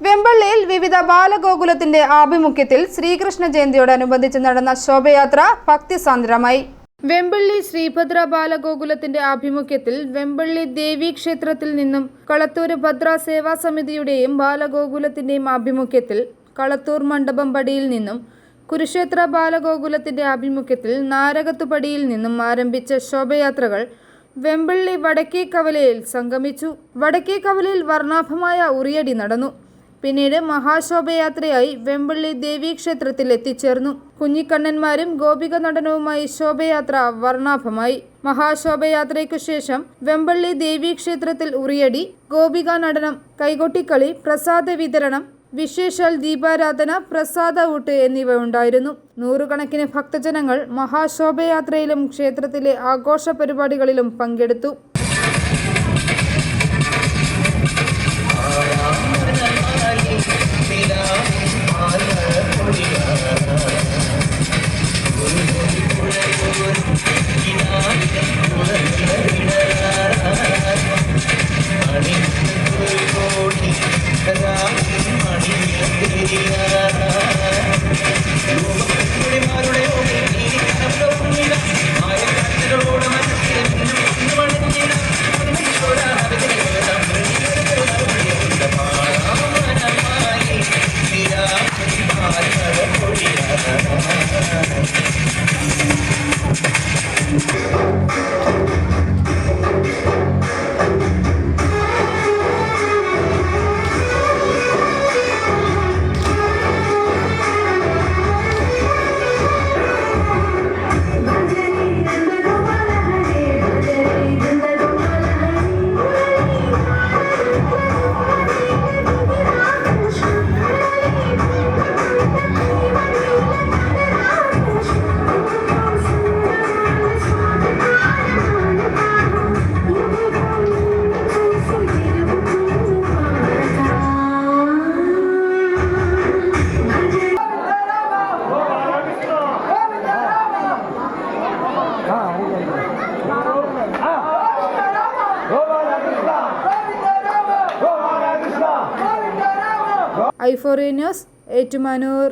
വെമ്പള്ളിയിൽ വിവിധ ബാലഗോകുലത്തിന്റെ ആഭിമുഖ്യത്തിൽ ശ്രീകൃഷ്ണ ജയന്തിയോടനുബന്ധിച്ച് നടന്ന ശോഭയാത്ര ഭക്തിസാന്ദ്രമായി. വെമ്പള്ളി ശ്രീഭദ്ര ബാലഗോകുലത്തിന്റെ ആഭിമുഖ്യത്തിൽ വെമ്പള്ളി ദേവീക്ഷേത്രത്തിൽ നിന്നും കളത്തൂർ ഭദ്ര സേവാ സമിതിയുടെയും ബാലഗോകുലത്തിന്റെയും ആഭിമുഖ്യത്തിൽ കളത്തൂർ മണ്ഡപം പടിയിൽ നിന്നും കുരുക്ഷേത്ര ബാലഗോകുലത്തിന്റെ ആഭിമുഖ്യത്തിൽ നാരകത്തുപടിയിൽ നിന്നും ആരംഭിച്ച ശോഭയാത്രകൾ വെമ്പള്ളി വടക്കേക്കവലയിൽ സംഗമിച്ചു. വടക്കേക്കവലയിൽ വർണ്ണാഭമായ ഉറിയടി നടന്നു. പിന്നീട് മഹാശോഭയാത്രയായി വെമ്പള്ളി ദേവീക്ഷേത്രത്തിൽ എത്തിച്ചേർന്നു. കുഞ്ഞിക്കണ്ണന്മാരും ഗോപിക നടനവുമായി ശോഭയാത്ര വർണ്ണാഭമായി. മഹാശോഭയാത്രയ്ക്കു ശേഷം വെമ്പള്ളി ദേവീക്ഷേത്രത്തിൽ ഉറിയടി, ഗോപിക നടനം, കൈകൊട്ടിക്കളി, പ്രസാദ വിതരണം, വിശേഷാൽ ദീപാരാധന, പ്രസാദ ഊട്ട് എന്നിവ ഉണ്ടായിരുന്നു. നൂറുകണക്കിന് ഭക്തജനങ്ങൾ മഹാശോഭയാത്രയിലും ക്ഷേത്രത്തിലെ ആഘോഷ പരിപാടികളിലും പങ്കെടുത്തു. i4a news, Ettumanoor.